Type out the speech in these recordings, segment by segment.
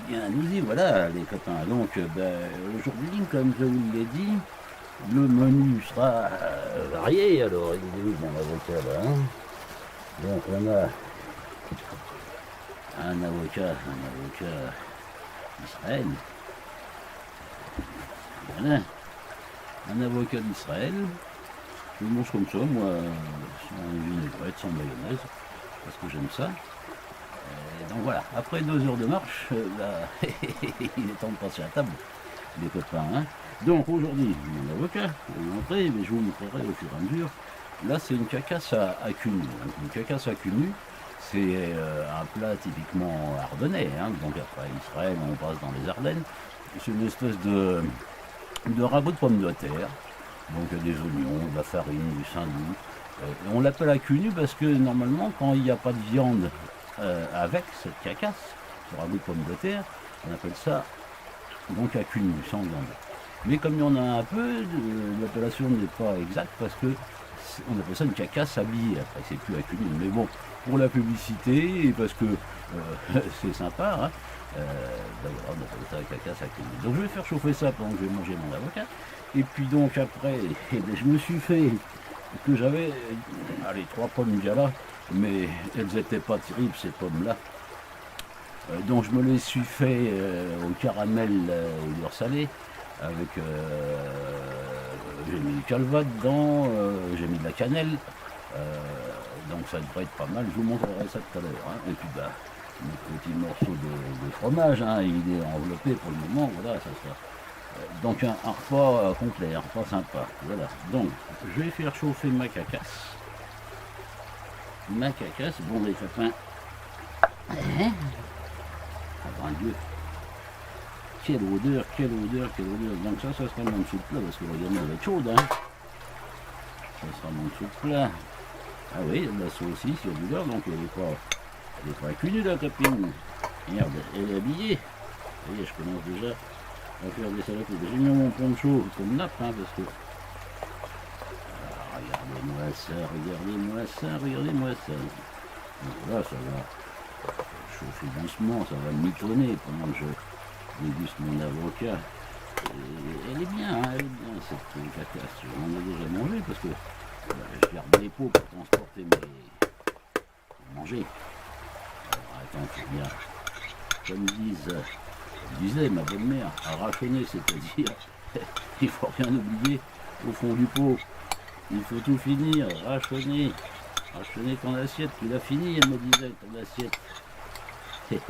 bien, nous y voilà, les copains. Donc, aujourd'hui, comme je vous l'ai dit, le menu sera varié. Alors, il est où mon avocat là, hein? Donc, on a un avocat d'Israël. Voilà, un avocat d'Israël. Je le mange comme ça, moi, sans vinaigrette, sans mayonnaise, parce que j'aime ça. Donc voilà, après 2 heures de marche, il est temps de passer à table, les copains. Hein. Donc aujourd'hui, mon avocat, je vais vous montrer, mais je vous montrerai au fur et à mesure. Là, c'est une cacasse à cunu. Donc, une cacasse à cunu, c'est un plat typiquement ardennais. Hein. Donc après Israël, on passe dans les Ardennes. C'est une espèce de ragoût de pommes de terre. Donc il y a des oignons, de la farine, du saindoux. On l'appelle à cunu parce que normalement, quand il n'y a pas de viande avec cette cacasse, ce ragoût de pommes de terre, on appelle ça donc à cunu, sans viande. Mais comme il y en a un peu, l'appellation n'est pas exacte parce que on appelle ça une cacasse habillée. Après, c'est plus à cunu. Mais bon, pour la publicité et parce que c'est sympa, hein, ben voilà, on appelle ça la cacasse à cunu. Donc je vais faire chauffer ça pendant que je vais manger mon avocat. Et puis donc après, je me suis fait que j'avais, allez, 3 pommes Gala, mais elles n'étaient pas terribles ces pommes-là. Donc je me les suis fait au caramel au beurre salé, avec, j'ai mis du calva dedans, j'ai mis de la cannelle, donc ça devrait être pas mal, je vous montrerai ça tout à l'heure. Hein. Et puis bah, un petit morceau de fromage, hein, il est enveloppé pour le moment, voilà, ça sera. Donc un repas complet, un repas sympa. Voilà. Donc je vais faire chauffer ma cacasse. Ma cacasse, bon les copains. Hein? Ah ben Dieu. Quelle odeur, quelle odeur, quelle odeur. Donc ça sera mon dessous de plat, parce que regardez, elle va être chaude. Hein? Ça sera mon dessous de plat. Ah oui, il y a de la saucisse, il y a du beurre, donc elle est pas cunue la copine. Regarde, elle est habillée. Vous voyez, je commence déjà à faire des salades. J'ai mis mon poncho comme nappe, hein, parce que... Ah, regardez-moi ça, regardez-moi ça, regardez-moi ça. Donc là, ça va chauffer doucement, ça va mitonner pendant que je déguste mon avocat. Et elle est bien, hein, elle est bien, cette cacasse. J'en ai déjà mangé, parce que je garde les pots pour transporter mes... pour manger. Alors, attends, c'est bien. Comme disait ma belle-mère, à rationner, c'est-à-dire, il faut rien oublier au fond du pot. Il faut tout finir, rationner. Rationner ton assiette, tu l'as fini, elle me disait, ton assiette. Voilà,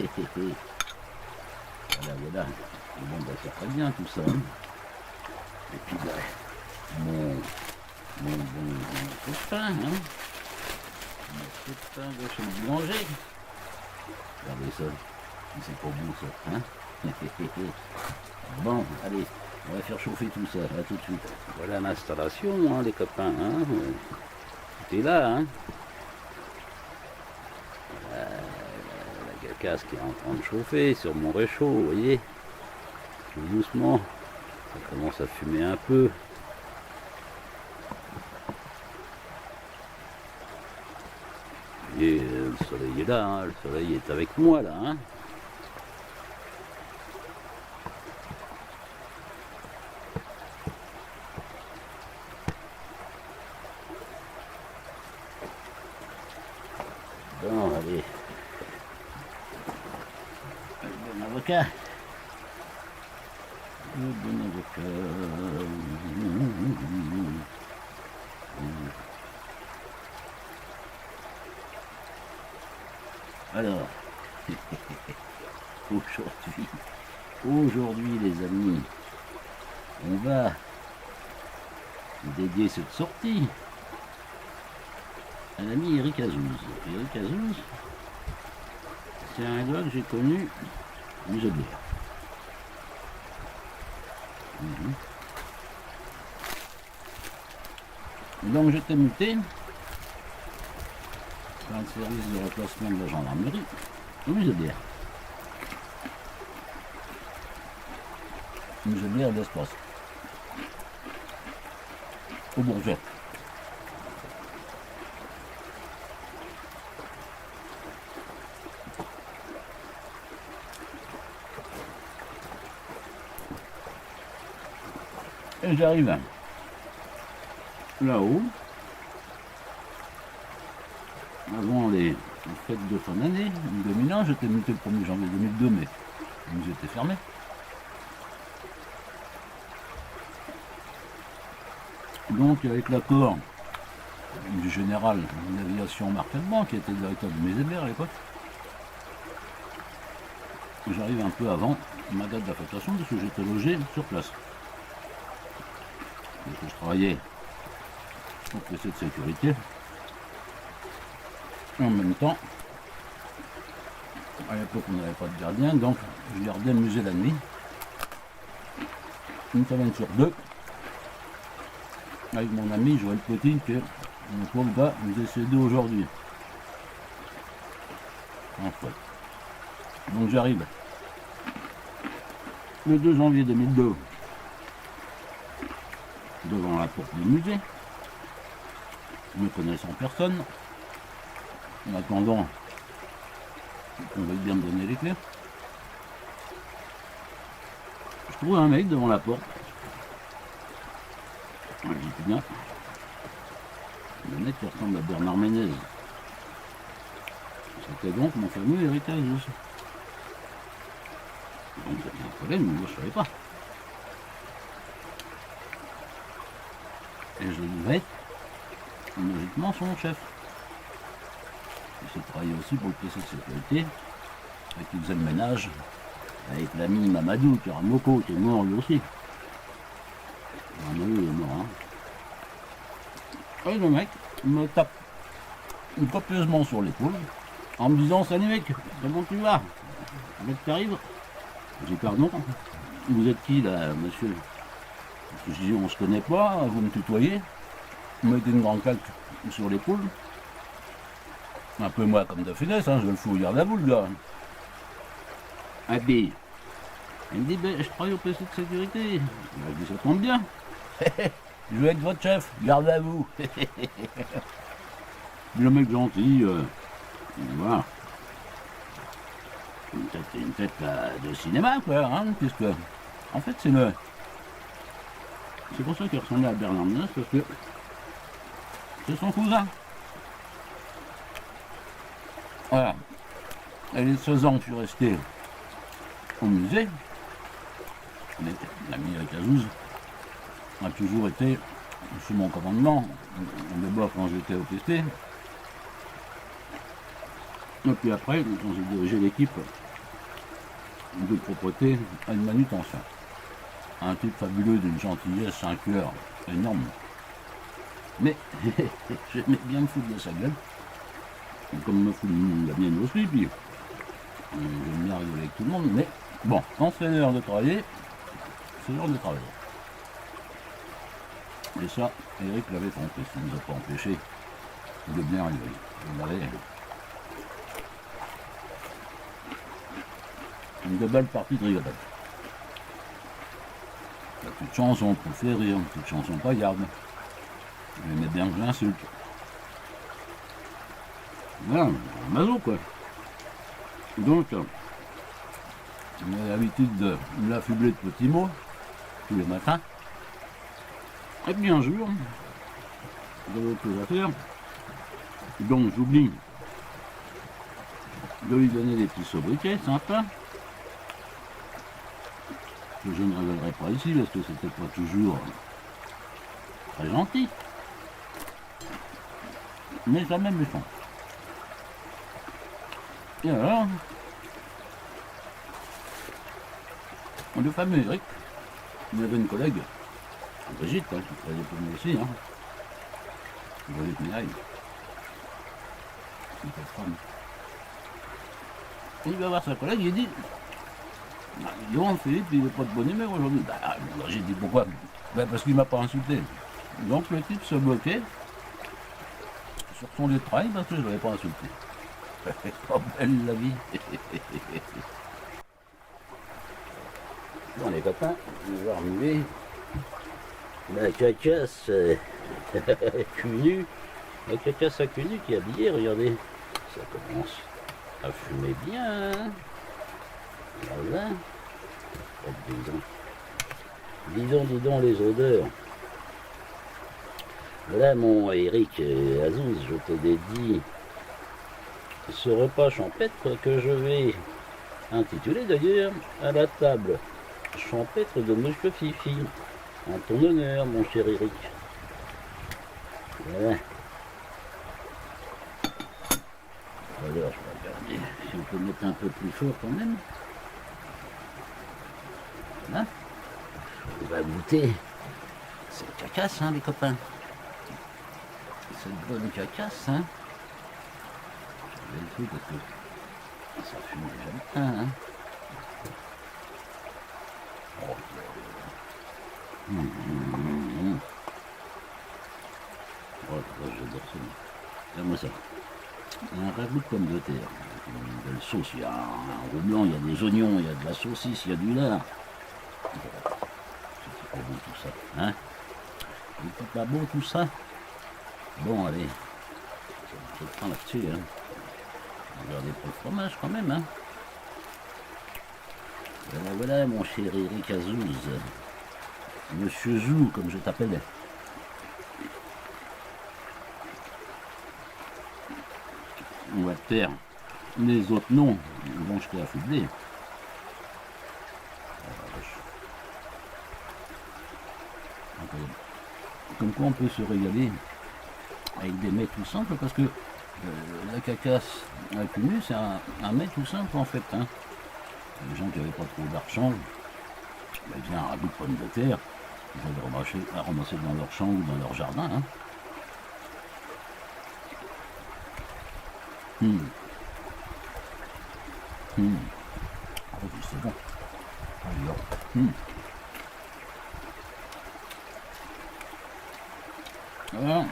voilà. Et bon, bah, c'est très bien tout ça. Hein. Et puis, bah, mon coup de pain, hein. Mon coup de pain de chez le boulanger. Regardez ça. C'est pas bon ça, hein. Bon, allez, on va faire chauffer tout ça, à tout de suite. Voilà l'installation, hein, les copains, hein. Tout est là, hein. Voilà, la cacasse qui est en train de chauffer sur mon réchaud, vous voyez. Tout doucement, ça commence à fumer un peu. Et le soleil est là, hein. Le soleil est avec moi là, hein. Bon, allez. Le bon avocat. Le bon avocat. Alors, aujourd'hui les amis, on va dédier cette sortie à l'ami Eric Azouz. Eric Azouz, c'est un gars que j'ai connu à Muselière. Donc j'étais muté par le service de reclassement de la gendarmerie au Muselière. Muselière d'Espace. Au Bourget. Et j'arrive là-haut, avant les fêtes de fin d'année, 2001, j'étais muté le 1er janvier 2002, mais nous étions fermés. Donc avec l'accord du général d'aviation Marc Alban, qui était directeur de Mézébert à l'époque, j'arrive un peu avant ma date d'affectation parce que j'étais logé sur place. Parce que je travaillais au PC de sécurité. Et en même temps, à l'époque on n'avait pas de gardien, donc je gardais le musée la nuit. Une semaine sur deux, avec mon ami Joël Petit, que mon pauvre gars nous est décédé aujourd'hui. En fait. Donc j'arrive le 2 janvier 2002 devant la porte du musée, ne connaissant personne, en attendant qu'on veuille bien me donner les clés. Je trouve un mec devant la porte. Je dis bien, le mec qui ressemble à Bernard Ménez. C'était donc mon fameux héritage. Donc c'était un problème, mais moi je ne savais pas. Et je devais être logiquement son chef. Il s'est travaillé aussi pour le PC de sécurité, avec qui faisait le ménage, avec l'ami Mamadou Karamoko, qui est mort lui aussi. Mamadou est mort, hein. Et le mec me tape copieusement sur l'épaule, en me disant: salut mec, comment tu vas? Le mec t'arrive? J'ai dit: pardon, vous êtes qui là, monsieur? Je dis: on se connaît pas, vous me tutoyez. Vous mettez une grande calque sur l'épaule. Un peu moi comme de finesse, hein, je le fous au garde à vous le gars. Et puis, il me dit: ben, je travaille au PC de sécurité. Je lui dis: ça tombe bien. Je vais être votre chef, garde à vous. Le mec gentil, voilà. Une tête là, de cinéma, quoi, hein, puisque, en fait, c'est pour ça qu'il ressemblait à Bernard Ménez, parce que c'est son cousin. Voilà. Et les 16 ans que je suis resté au musée, l'ami Cazouz a toujours été sous mon commandement, d'abord quand j'étais au PC, et puis après, quand j'ai dirigé l'équipe de propreté à une manutention. Un type fabuleux, d'une gentillesse, un cœur énorme. Mais j'aimais bien me foutre de sa gueule, comme me fout la mienne aussi, puis j'aime bien rigoler avec tout le monde, mais bon, quand c'est l'heure de travailler, c'est l'heure de travailler. Et ça, Eric l'avait compris, ça ne nous a pas empêché de bien rigoler. On avait une belle partie de rigolade. La petite chanson pour faire rire, une petite chanson paillarde. J'aimais bien que je l'insulte. Voilà, un mazo quoi. Donc, on a l'habitude de l'affubler de petits mots tous les matins. Et puis un jour, j'avais autre chose à faire. Donc j'oublie de lui donner des petits sobriquets sympas. Que je ne révélerai pas ici parce que c'était pas toujours très gentil. Mais jamais méchant. Et alors, le fameux Eric, il avait une collègue, Brigitte, hein, qui travaillait pour nous aussi, hein. Brigitte Ménaille. Une belle femme. Et il va voir sa collègue, il dit: non, Philippe, il n'est pas de bonne humeur aujourd'hui. J'ai dit: pourquoi? Parce qu'il ne m'a pas insulté. Donc le type se bloquait sur son lieu de travail parce que je ne l'avais pas insulté. Oh, belle la vie. Bon, les copains, on va remuer la cacasse cul nu. La cacasse à cul nu qui est habillée, regardez. Ça commence à fumer bien. Voilà. Dis donc les odeurs. Voilà mon Eric Azouz, je te dédie ce repas champêtre que je vais intituler d'ailleurs à la table champêtre de Monsieur Fifi. En ton honneur, mon cher Eric. Voilà. Alors, je vais regarder si on peut mettre un peu plus fort quand même. Voilà. On va goûter. C'est le cacasse, hein, les copains. C'est le bonne cacasse, hein. Je vais le fou parce que ça fume déjà le pain, hein. Oh, oh j'adore ça. Regarde-moi ça. Un ragoût de pommes de terre. Une belle sauce. Il y a un roux blanc, il y a des oignons, il y a de la saucisse, il y a du lard. C'est pas beau tout ça, hein. C'est pas beau tout ça. Bon, allez. Je prends là-dessus, hein. Regardez pour le fromage quand même, hein. Voilà, voilà, mon cher Eric Azouz. Monsieur Zou, comme je t'appelle. On va te faire les autres noms. Ils vont jeter à foudrer. Comme quoi on peut se régaler avec des mets tout simples parce que la cacasse avec humus c'est un mets tout simple en fait, hein. Les gens qui n'avaient pas trop d'argent, ils faisaient un ragoût de pommes de terre, ils avaient ramasser dans leur champ ou dans leur jardin, hein. Oh, c'est bon. Alors,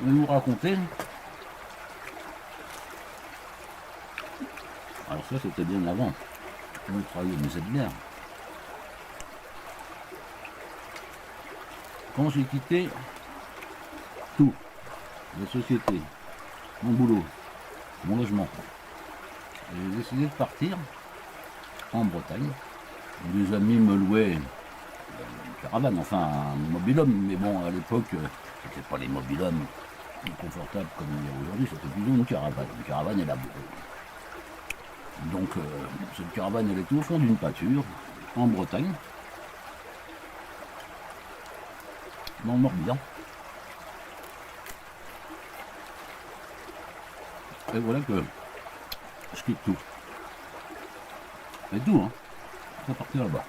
je vais vous raconter. Alors ça c'était bien avant. On travaillait au musée de l'air. Quand j'ai quitté tout, la société, mon boulot, mon logement, j'ai décidé de partir en Bretagne. Des amis me louaient une caravane, enfin un mobil-home, mais bon à l'époque c'était pas les mobil-homes confortables comme il y a aujourd'hui, c'était plutôt une caravane. Une caravane et la bourre. Donc cette caravane elle était au fond d'une pâture en Bretagne, dans le Morbihan. Et voilà que je quitte tout. Et tout, hein. Je vais partir là-bas.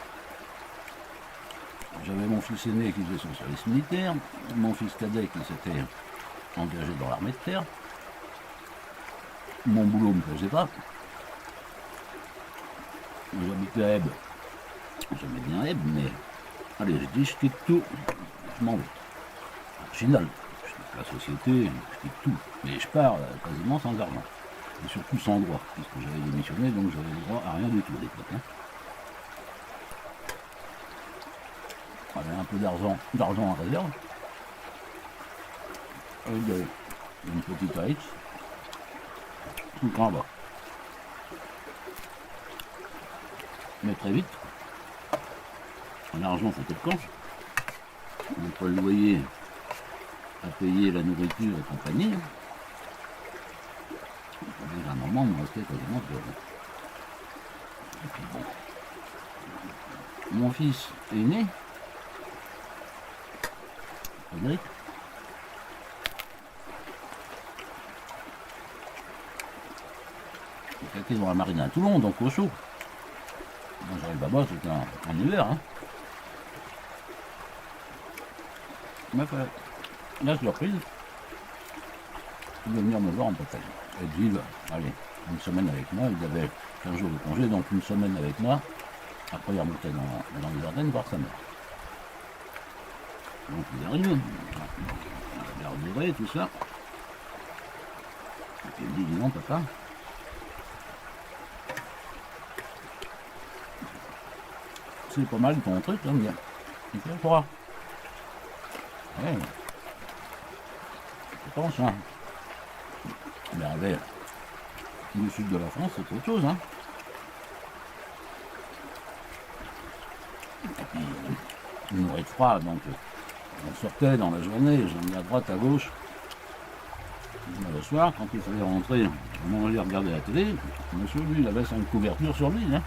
J'avais mon fils aîné qui faisait son service militaire, mon fils cadet qui s'était engagé dans l'armée de terre. Mon boulot ne me plaisait pas. J'habitais à Ebbe. J'aimais bien Ebbe, mais allez, je dis je quitte tout, je m'en vais. Au final, je quitte la société, je quitte tout. Mais je pars quasiment sans argent. Et surtout sans droit, puisque j'avais démissionné, donc j'avais le droit à rien du tout à l'époque, hein. J'avais un peu d'argent en réserve. Avec une petite AX. Tout le temps là-bas. Mais très vite, l'argent faut être quand. Entre le loyer à payer, la nourriture et compagnie. À un moment, il me restait quasiment plus rien. Et puis bon. Mon fils est né, Frédéric. Il était dans la marine à Toulon, donc au chaud. Moi j'arrive là-bas, c'était en hiver, hein. Mais la surprise, il veut venir me voir en Bretagne. Et dit, allez, une semaine avec moi, il avait 15 jours de congé, donc une semaine avec moi. Après il remontait dans les Ardennes voir sa mère. Donc il est arrivé, il a regardé tout ça. Et puis il me dit, dis non papa. C'est pas mal ton truc, là, bien. Il fait froid. Ouais. Je pense, hein. Mais avec le sud de la France, c'est autre chose, hein. mourait de froid, donc on sortait dans la journée, j'en ai à droite, à gauche. Le soir, quand il fallait rentrer, manger, regarder la télé, monsieur, lui, il avait sa couverture sur lui. Hein.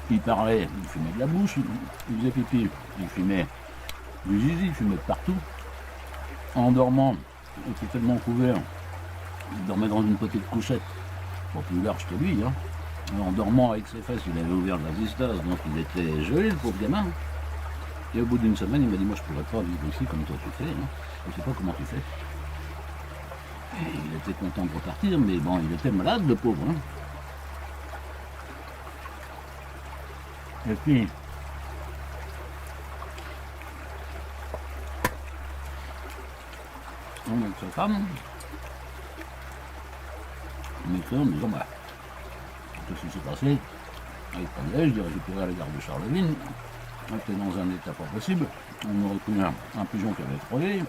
Il parlait, il fumait de la bouche, il faisait pipi, il fumait du zizi, il fumait de partout. En dormant, il était tellement couvert, il dormait dans une petite couchette, pas plus large que lui. Hein. En dormant avec ses fesses, il avait ouvert la résistance, donc il était gelé, le pauvre gamin. Et au bout d'une semaine, il m'a dit, moi je pourrais pas vivre ici comme toi tu fais, hein. Je sais pas comment tu fais. Et il était content de repartir, mais bon, il était malade, le pauvre. Hein. Et puis, on avec sa femme, il m'écrit en me disant, bah, qu'est-ce qui s'est passé? Avec Pandel, j'ai récupéré à la gare de Charleville, on était dans un état pas possible, on aurait pris un pigeon qui avait frôlé,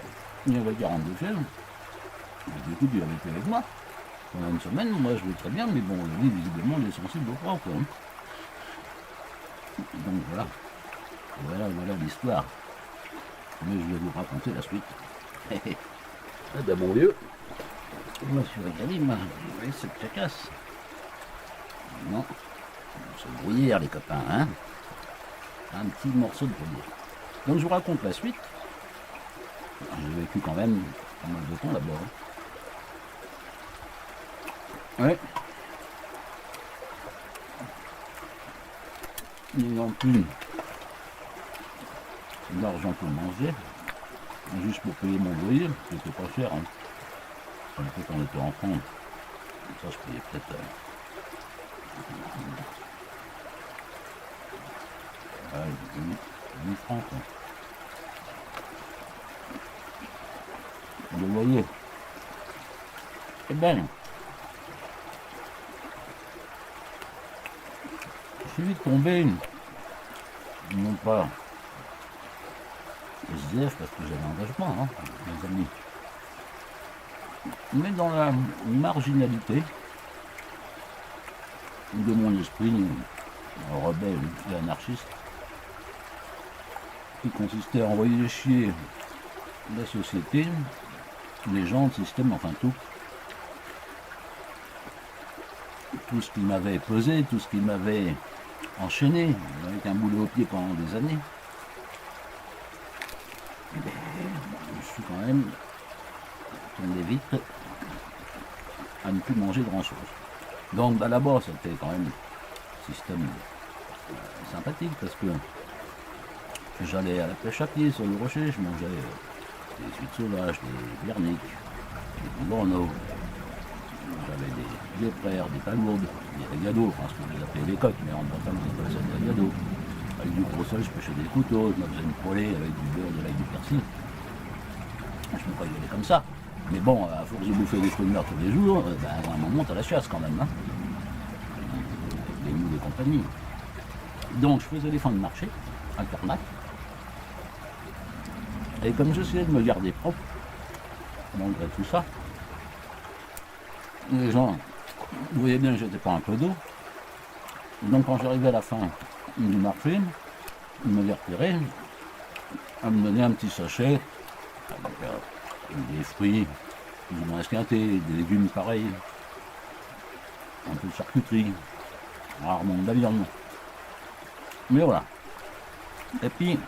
il y avait 42 fièvres, et du coup, il avait été avec moi. Pendant une semaine, moi je vais très bien, mais bon, lui, visiblement, il est sensible au froid, quoi. Donc voilà, voilà l'histoire. Mais je vais vous raconter la suite. Ah ben mon vieux, je me suis régalé, moi, avec cette cacasse. Non, c'est bruyère les copains, hein. Un petit morceau de bruyère. Donc je vous raconte la suite. J'ai vécu quand même pas mal de temps là-bas. Ouais. N'ayant plus d'argent pour manger, juste pour payer mon loyer, c'était pas cher. Hein. Quand on était enfant, ça je payais peut-être 8 francs. Quoi. Le loyer. Eh ben, je suis vite tombé, non pas SDF parce que j'avais un engagement, hein, mes amis, mais dans la marginalité de mon esprit rebelle et anarchiste, qui consistait à envoyer chier la société, les gens, le système, enfin tout ce qui m'avait pesé, tout ce qui m'avait enchaîné avec un boulot au pied pendant des années. Je suis quand même tombé vite à ne plus manger grand chose. Donc là-bas c'était quand même un système sympathique parce que j'allais à la pêche à pied sur le rocher, je mangeais des huîtres sauvages, des verniques, des bourneaux, j'avais des frères, des palourdes, des régados, enfin ce que vous appelez des coques, mais en Bretagne on appelle ça des régados. Avec du gros sol, je pêchais des couteaux, je me faisais une poêlée avec du beurre, de l'ail, du persil. Je me croyais comme ça. Mais bon, à force de bouffer des fruits de mer tous les jours, à un moment, t'as la chasse quand même. Hein. Les moules et compagnie. Donc, je faisais des fins de marché, à Carnac. Et comme j'essayais de me garder propre, malgré tout ça, les gens voyaient bien que j'étais pas un peu d'eau. Donc, quand j'arrivais à la fin du marché, ils m'avaient repéré à me donner un petit sachet avec des fruits plus ou moins esquintés, des légumes pareils, un peu de charcuterie, rarement de la viande. Mais voilà. Et puis,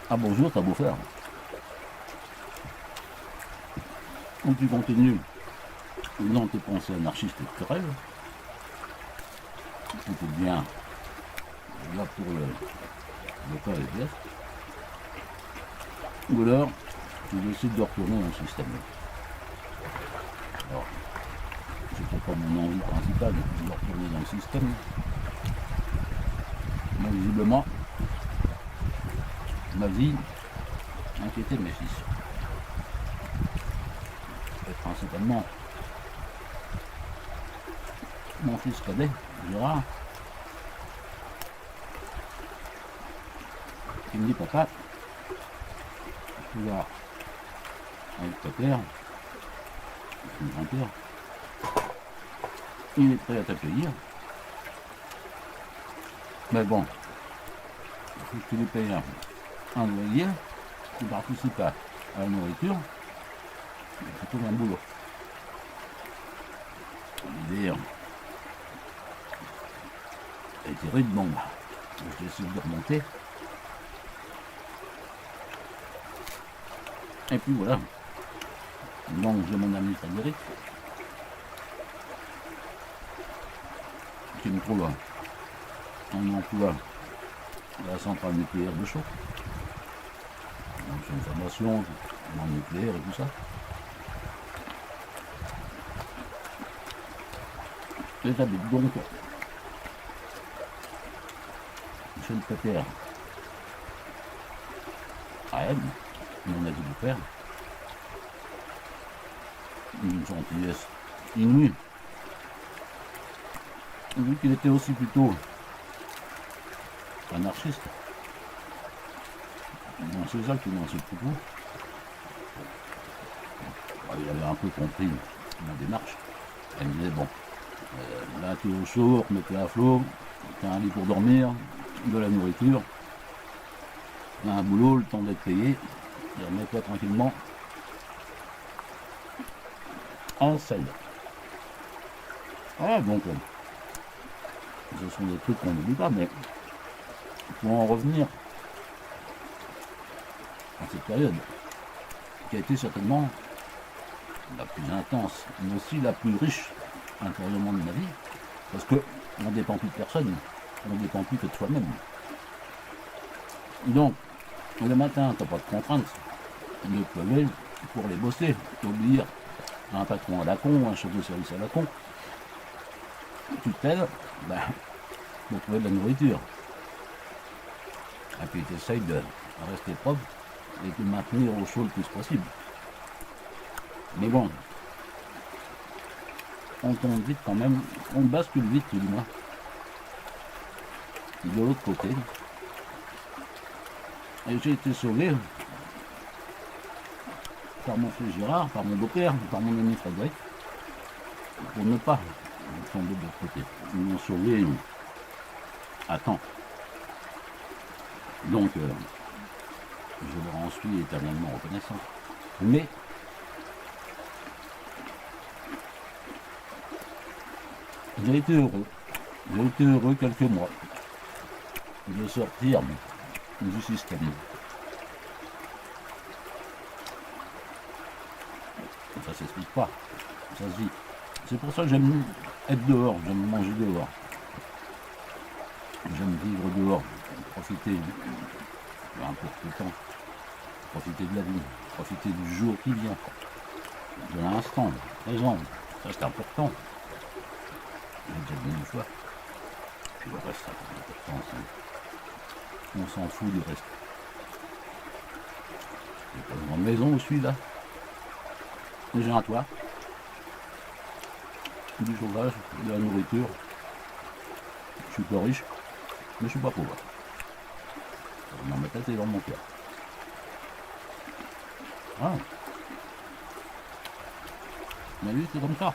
ah bonjour, t'as beau faire. Donc tu continues dans tes pensées anarchistes et querelles. C'était bien là pour le cas SDF. Ou alors, tu décides de retourner dans le système. Alors, c'était pas mon envie principale de retourner dans le système. Mais visiblement, ma vie inquiétait mes fils. Et principalement, mon fils cadet, Gérard, qui me dit papa, tu vas avec ta père, ton grand-père, il est prêt à t'accueillir. Mais bon, si tu lui payes un loyer, tu participes à la nourriture, c'est plutôt un boulot. L'idée a été rude, bon, je décide de remonter. Et puis voilà. Donc j'ai mon ami Frédéric qui me trouve un emploi à la centrale nucléaire de Chaux. Donc j'ai une formation en nucléaire et tout ça. Et j'habite donc chez le pépère à M, mon avis du père. Une gentillesse inouïe. Vu qu'il était aussi plutôt anarchiste, dans ses actes et dans ses propos, il avait un peu compris ma démarche. Elle me disait, bon, là tu es au chaud, remets-toi à flot, tu as un lit pour dormir, de la nourriture, tu as un boulot, le temps d'être payé, et remets-toi tranquillement en selle. Voilà, donc ce sont des trucs qu'on n'oublie pas, mais pour en revenir à cette période, qui a été certainement la plus intense, mais aussi la plus riche intérieurement de ma vie, parce que on ne dépend plus de personne, on ne dépend plus que de soi-même. Donc, le matin, tu n'as pas de contrainte de te lever pour aller bosser, obéir à un patron à la con, un chef de service à la con. Tu t'aides pour trouver de la nourriture. Et puis tu essayes de rester propre et de maintenir au chaud le plus possible. Mais bon, on tombe vite quand même, on bascule vite tout du moins. De l'autre côté. Et j'ai été sauvé par mon frère Gérard, par mon beau-père, par mon ami Frédéric, pour ne pas tomber de l'autre côté. Ils m'ont sauvé à temps. Donc, je leur en suis éternellement reconnaissant. Mais, j'ai été heureux quelques mois de sortir du système. Ça s'explique pas, ça se vit. C'est pour ça que j'aime être dehors, j'aime manger dehors. J'aime vivre dehors, profiter un peu de temps, profiter de la vie, profiter du jour qui vient, de l'instant, présent. Ça c'est important. J'ai déjà dit une fois. Puis le reste, ça n'a pas d'importance. On s'en fout du reste. J'ai pas une grande maison où je suis là. J'ai un toit, du chauffage, de la nourriture. Je suis pas riche, mais je suis pas pauvre. Dans ma tête et dans mon cœur. Ah. Mais lui c'est comme ça.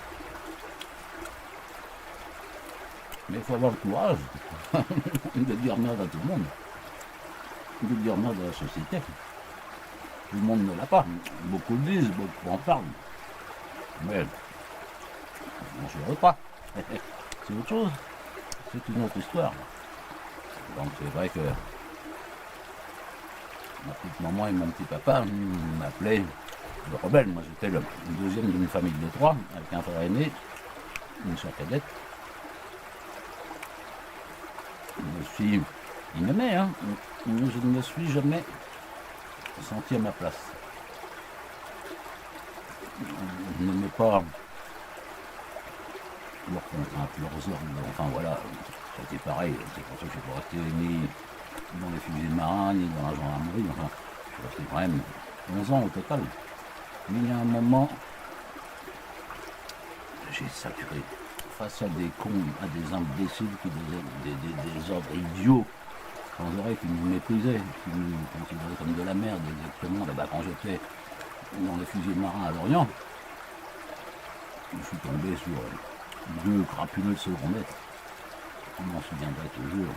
Mais il faut avoir le courage de dire merde à tout le monde. De dire merde à la société. Tout le monde ne l'a pas. Beaucoup le disent, beaucoup en parlent. Mais je ne pas. C'est autre chose. C'est une autre histoire. Donc c'est vrai que ma petite maman et mon petit papa m'appelaient le rebelle. Moi j'étais le deuxième d'une famille de 3, avec un frère aîné, une soeur cadette. Ils m'aimaient, hein. Je ne me suis jamais senti à ma place. Je n'aimais pas leurs contraintes, leurs ordres, enfin voilà, c'était pareil, c'est pour ça que je ne suis pas resté ni dans les fusils marins, ni dans la gendarmerie, enfin, je suis resté quand même 11 ans au total. Mais il y a un moment, j'ai saturé face à des cons, à des imbéciles qui disaient des ordres idiots, sans oreilles, qui nous méprisaient, qui nous considéraient comme de la merde, exactement. Là-bas, quand j'étais dans les fusils marins à Lorient, je suis tombé sur 2 crapuleux de second maître. Je m'en souviendrai toujours.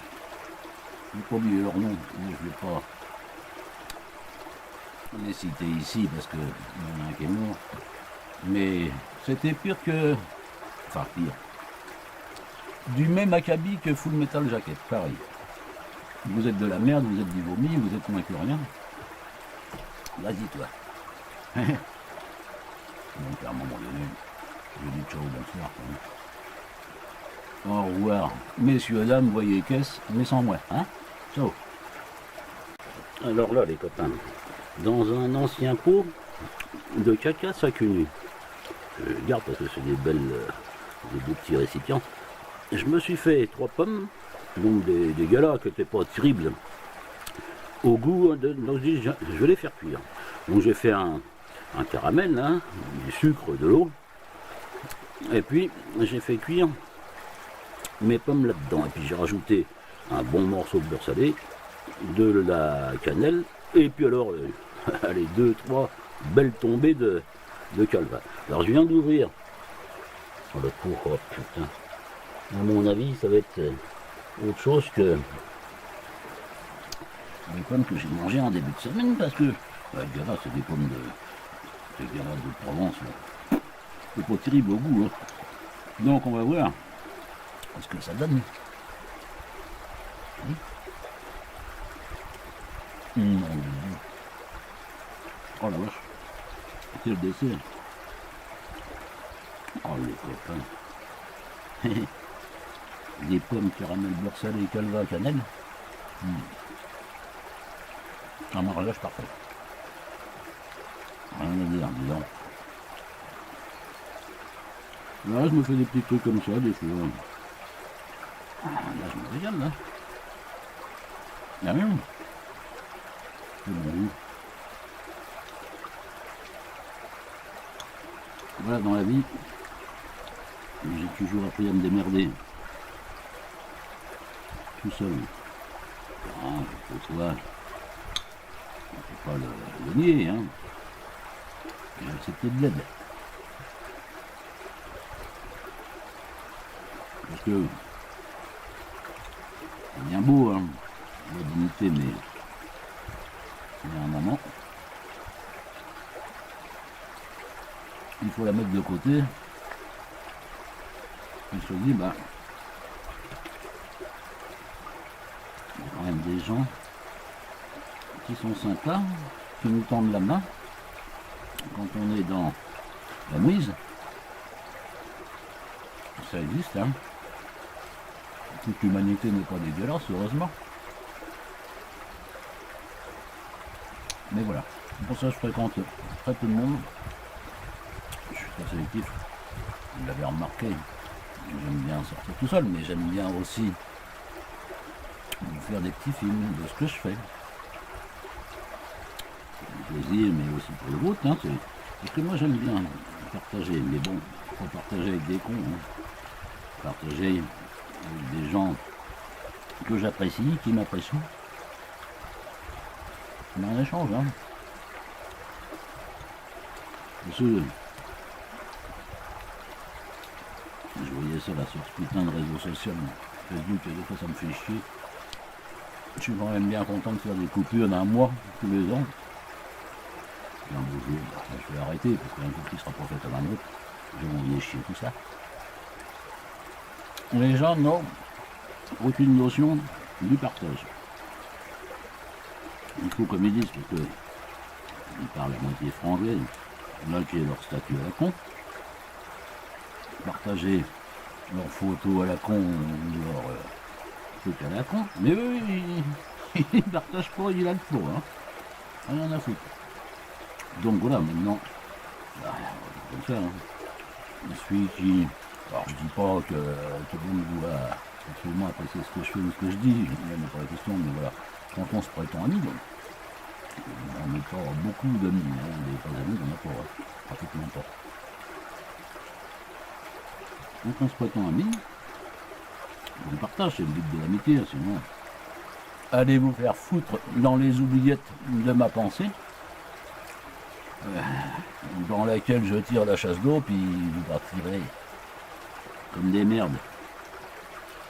Je n'ai pas oublié leur nom, mais je ne vais pas les citer ici parce qu'il y en a un qui est mort. Mais c'était pire que... Enfin pire. Du même acabit que Full Metal Jacket, pareil. Vous êtes de la merde, vous êtes du vomi, vous êtes moins que rien. Vas-y toi. Donc à un moment donné, j'ai dit ciao, bonsoir. Au revoir, messieurs, dames, voyez caisse, mais sans moi, hein. Ciao. Alors là, les copains, dans un ancien pot de caca Sakunu, je garde parce que c'est des belles, des beaux petits récipients, je me suis fait 3 pommes, donc des galas qui n'étaient pas terribles au goût, donc je vais les faire cuire. Donc j'ai fait un caramel, hein, du sucre, de l'eau, et puis j'ai fait cuire mes pommes là-dedans, et puis j'ai rajouté un bon morceau de beurre salé, de la cannelle, et puis alors, allez, 2-3 belles tombées de calva. Alors je viens d'ouvrir, oh le pot, oh putain, à mon avis ça va être autre chose que les pommes que j'ai mangées en début de semaine, parce que les galas c'est des pommes de Provence, là. C'est pas terrible au goût, hein. Donc on va voir ce que ça donne. Oh la vache, quel dessert. Oh les copains. Des pommes caramel beurre salé, calva, cannelle. Un mariage parfait. Rien à dire, disons. Là, je me fais des petits trucs comme ça, des fois. Là, je me régale, là. Ah oui. C'est bon. Voilà, dans la vie, j'ai toujours appris à me démerder. Tout seul. Ah, faut pas le nier, hein. J'ai accepté de l'aide. Parce que c'est bien beau, hein, la dignité, mais il y a un moment, il faut la mettre de côté. Et se dit, bah, il y a quand même des gens qui sont sympas, qui nous tendent la main quand on est dans la mouise. Ça existe, hein. Toute l'humanité n'est pas dégueulasse, heureusement. Mais voilà, pour ça je fréquente très peu de monde. Je suis très sélectif, vous l'avez remarqué. J'aime bien sortir tout seul, mais j'aime bien aussi faire des petits films de ce que je fais. C'est du plaisir, mais aussi pour le vôtre, hein. Parce que moi j'aime bien partager, mais bon, il faut partager avec des cons, hein. Partager avec des gens que j'apprécie, qui m'apprécient. Mais en échange, hein. Parce que je voyais ça là sur ce putain de réseau social, Facebook, et des fois ça me fait chier. Je suis quand même bien content de faire des coupures d'un mois, tous les ans. Et un beau jour, je vais arrêter, parce qu'un jour qui sera pas fait à un autre, je vais m'envoyer chier tout ça. Les gens n'ont aucune notion du partage. Il faut comme ils disent, parce qu'ils parlent à moitié franglais, là qui est leur statut à la con, partager leurs photos à la con, leurs trucs à la con, mais eux, ils ne partagent pas, il a le faux, hein. Rien à foutre. Donc voilà, maintenant, bah, comme ça, hein. Celui qui... Alors je dis pas que tout le monde doit absolument apprécier ce que je fais ou ce que je dis, il n'y a pas la question, mais voilà, quand on se prétend ami, donc, on n'est pas beaucoup d'amis, hein, on n'est pas amis, on n'a pas, pratiquement pas. Quand on se prétend ami, on partage, c'est le but de l'amitié, sinon, allez vous faire foutre dans les oubliettes de ma pensée, dans laquelle je tire la chasse d'eau, puis vous partirez comme des merdes.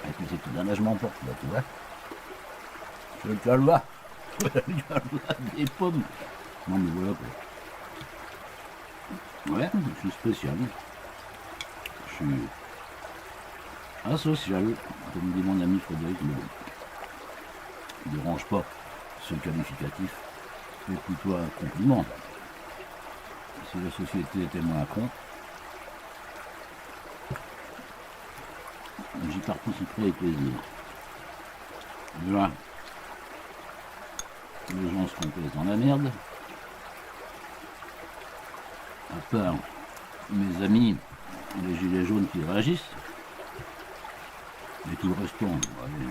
Et puis c'est tout un âge m'emporte, là, tu vois. Le calva. Le calva des pommes. Non mais voilà quoi. Ouais, je suis spécial. Je suis asocial, comme dit mon ami Frédéric, mais bon. Il ne dérange pas ce qualificatif. C'est plutôt un compliment. Si la société était moins con, j'y participerai avec plaisir. Là, les gens se complaisent dans la merde. À part mes amis, les gilets jaunes qui réagissent. Et tout le restant, allez,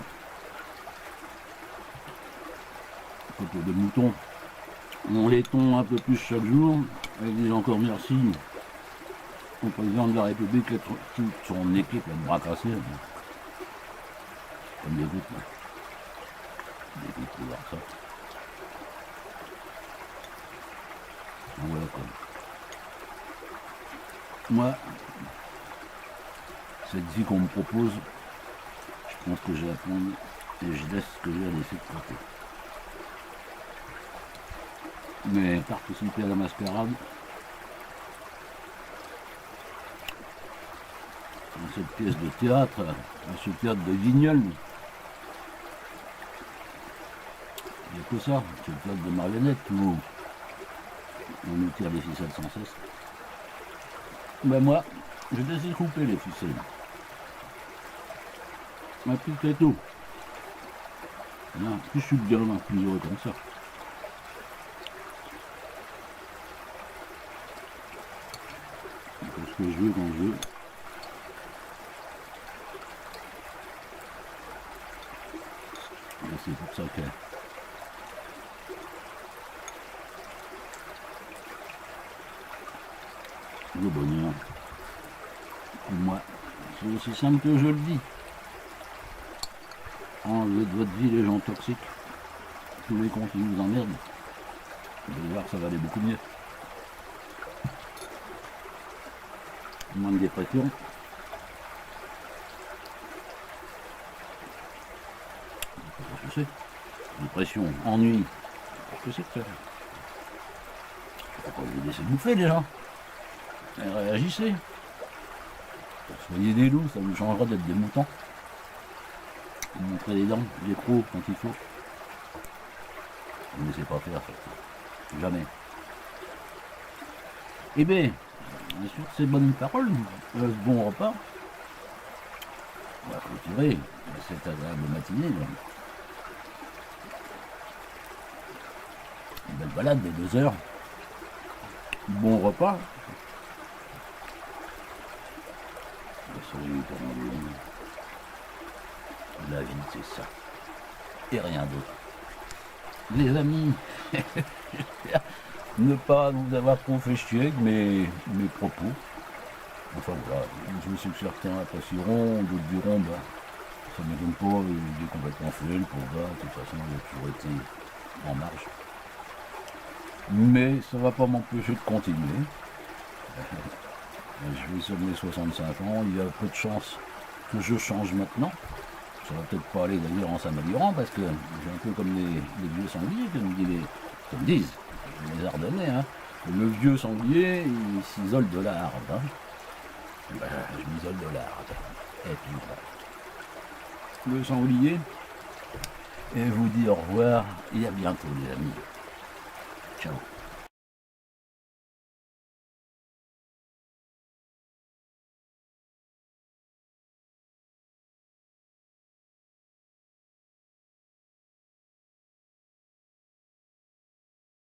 couple de moutons, on les tond un peu plus chaque jour. Et disent encore merci au président de la République et toute son équipe à bras cassés. Ça me dégoûte, là. Ça me dégoûte de voir ça. Donc voilà quoi. Moi, cette vie qu'on me propose, je pense que j'ai à prendre et je laisse ce que j'ai à laisser de côté. Mais participer à la mascarade, dans cette pièce de théâtre, à ce théâtre de Guignol, il n'y a que ça, c'est le théâtre de marionnettes où on nous tire les ficelles sans cesse. Ben moi, je laisse couper les ficelles. Ma petite c'est tout. Non, plus je suis bien, plus heureux comme ça. Je fais ce que je veux quand je veux. Et c'est pour ça que le bonheur, pour moi, c'est aussi simple que je le dis. Enlevez de votre vie les gens toxiques, tous les cons qui vous emmerdent. Vous allez voir, ça va aller beaucoup mieux. Moins de dépression. Qu'est-ce que c'est? Dépression, ennui. Qu'est-ce que c'est que ça? Faut pas vous laisser bouffer les gens. Et réagissez. Soyez des loups, ça vous changera d'être des moutons. Vous montrez les dents, les crocs quand il faut. Ne laissez pas faire ça. Jamais. Eh bien, sur ces bonnes paroles, ce bon repas, on va clôturer cette agréable matinée. Là. Une belle balade des 2 heures. Bon repas. Le soleil tourne. La vie, c'est ça. Et rien d'autre. Les amis, j'espère ne pas nous avoir trop fait chier avec mes propos. Enfin voilà, je sais que certains apprécieront, d'autres diront, bah, ça ne m'étonne pas, il est complètement fêlé, le pauvre gars, de toute façon, il a toujours été en marche. Mais ça ne va pas m'empêcher de continuer. Je vais sur mes 65 ans, il y a peu de chances que je change maintenant. Ça va peut-être pas aller d'ailleurs en s'améliorant parce que j'ai un peu comme les vieux sangliers, comme disent les Ardennais. Hein. Le vieux sanglier, il s'isole de l'arbre. Hein. Ben, je m'isole de l'arbre. Et puis voilà. Le sanglier, et vous dit au revoir et à bientôt les amis. Ciao.